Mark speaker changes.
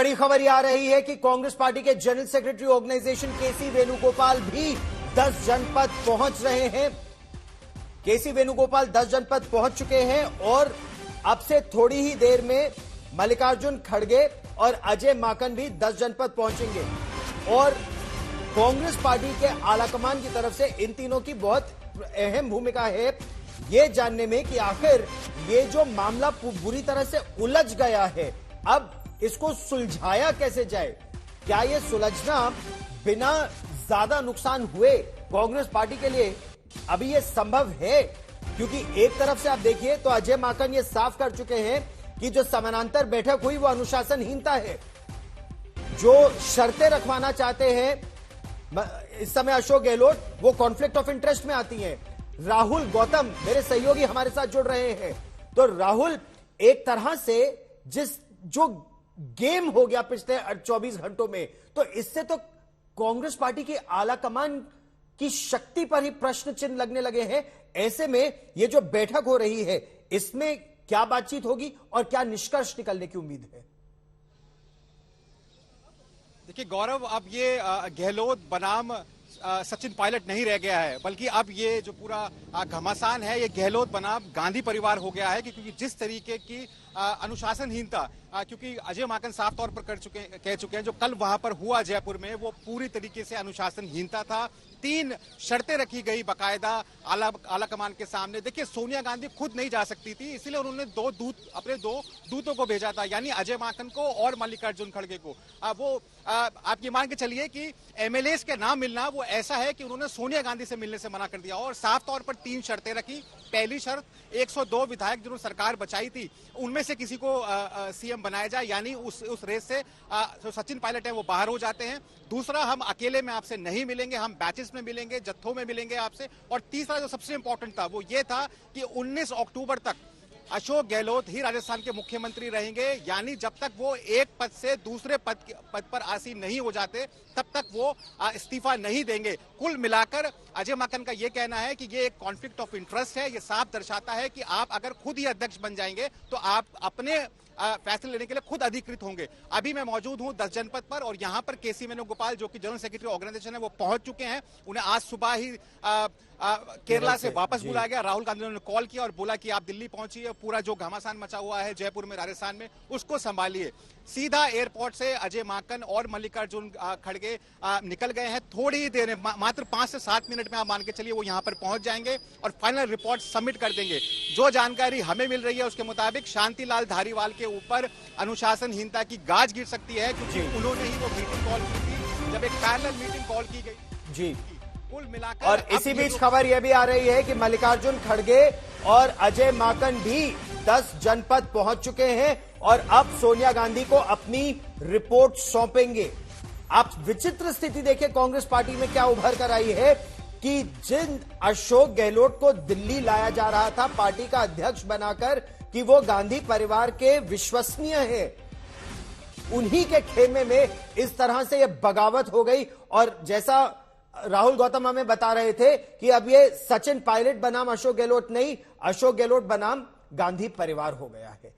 Speaker 1: बड़ी खबर यह आ रही है कि कांग्रेस पार्टी के जनरल सेक्रेटरी ऑर्गेनाइजेशन केसी वेणुगोपाल भी 10 जनपद पहुंच रहे हैं। केसी वेणुगोपाल 10 जनपद पहुंच चुके हैं और अब से थोड़ी ही देर में मल्लिकार्जुन खड़गे और अजय माकन भी 10 जनपद पहुंचेंगे। और कांग्रेस पार्टी के आलाकमान की तरफ से इन तीनों की बहुत अहम भूमिका है ये जानने में कि आखिर ये जो मामला बुरी तरह से उलझ गया है, अब इसको सुलझाया कैसे जाए। क्या ये सुलझना बिना ज्यादा नुकसान हुए कांग्रेस पार्टी के लिए अभी ये संभव है? क्योंकि एक तरफ से आप देखिए तो अजय माकन ये साफ कर चुके हैं कि जो समानांतर बैठक हुई वो अनुशासनहीनता है। जो शर्तें रखवाना चाहते हैं इस समय अशोक गहलोत, वो कॉन्फ्लिक्ट ऑफ इंटरेस्ट में आती हैं। राहुल गौतम मेरे सहयोगी हमारे साथ जुड़ रहे हैं। तो राहुल, एक तरह से जो गेम हो गया पिछले 24 घंटों में, तो इससे तो कांग्रेस पार्टी की आला कमान की शक्ति पर ही प्रश्न चिन्ह लगने लगे हैं। ऐसे में ये जो बैठक हो रही है इसमें क्या बातचीत होगी और क्या निष्कर्ष निकलने की उम्मीद है?
Speaker 2: देखिए गौरव, अब ये गहलोत बनाम सचिन पायलट नहीं रह गया है, बल्कि अब ये जो पूरा घमासान है ये गहलोत बनाम गांधी परिवार हो गया है। क्योंकि जिस तरीके की अनुशासनहीनता, क्योंकि अजय माकन साफ तौर पर कह चुके हैं जो कल वहां पर हुआ जयपुर में वो पूरी तरीके से अनुशासनहीनता था। 3 शर्तें रखी गई बाकायदा आला कमान के सामने। देखिए सोनिया गांधी खुद नहीं जा सकती थी, इसलिए उन्होंने अपने दो दूतों को भेजा था, यानी अजय माकन को और मल्लिकार्जुन खड़गे को। आप ये मान के चलिए कि एमएलएस के नाम मिलना वो ऐसा है कि उन्होंने सोनिया गांधी से मिलने से मना कर दिया और साफ तौर पर 3 शर्तें रखी। पहली शर्त, 102 विधायक जिन्होंने सरकार बचाई थी उनमें से किसी को सीएम बनाया जाए, यानी उस रेस से जो सचिन पायलट है वो बाहर हो जाते हैं। दूसरा, हम अकेले में आपसे नहीं मिलेंगे, हम बैचेस में मिलेंगे, जत्थों में मिलेंगे आपसे। और तीसरा जो सबसे इंपॉर्टेंट था वो ये था कि 19 अक्टूबर तक अशोक गहलोत ही राजस्थान के मुख्यमंत्री रहेंगे, यानी जब तक वो एक पद से दूसरे पद पर आसीन नहीं हो जाते तब तक वो इस्तीफा नहीं देंगे। कुल मिलाकर अजय माकन का ये कहना है कि ये एक कॉन्फ्लिक्ट ऑफ इंटरेस्ट है। ये साफ दर्शाता है कि आप अगर खुद ही अध्यक्ष बन जाएंगे तो आप अपने फैसले लेने के लिए खुद अधिकृत होंगे। अभी मैं मौजूद हूं 10 जनपद पर और यहां पर केसी वेणुगोपाल जो कि जनरल सेक्रेटरी ऑर्गेनाइजेशन है वो पहुंच चुके हैं। उन्हें आज सुबह ही केरला से वापस बुलाया गया। राहुल गांधी ने कॉल किया और बोला कि आप दिल्ली पहुंचिए, पूरा जो घमासान मचा हुआ है जयपुर में, राजस्थान में, उसको संभालिए। सीधा एयरपोर्ट से अजय माकन और मल्लिकार्जुन खड़गे निकल गए हैं। थोड़ी ही देर में, मात्र 5 से 7 मिनट में आप मान के चलिए वो यहां पर पहुंच जाएंगे और फाइनल रिपोर्ट सबमिट कर देंगे। जो जानकारी हमें मिल रही है उसके मुताबिक शांतिलाल धारीवाल के ऊपर अनुशासनहीनता की गाज गिर सकती है, क्योंकि उन्होंने ही वो मीटिंग कॉल की थी जब एक पैरेलल मीटिंग कॉल की गई जी। कुल मिलाकर
Speaker 1: और इसी बीच खबर यह भी आ रही है कि मल्लिकार्जुन खड़गे और अजय माकन भी 10 जनपद पहुंच चुके हैं और अब सोनिया गांधी को अपनी रिपोर्ट सौंपेंगे। आप विचित्र स्थिति देखिए कांग्रेस पार्टी में क्या उभर कर आई है कि जिन अशोक गहलोत को दिल्ली लाया जा रहा था पार्टी का अध्यक्ष बनाकर कि वो गांधी परिवार के विश्वसनीय है, उन्हीं के खेमे में इस तरह से यह बगावत हो गई। और जैसा राहुल गौतम हमें बता रहे थे कि अब ये सचिन पायलट बनाम अशोक गहलोत नहीं, अशोक गहलोत बनाम गांधी परिवार हो गया है।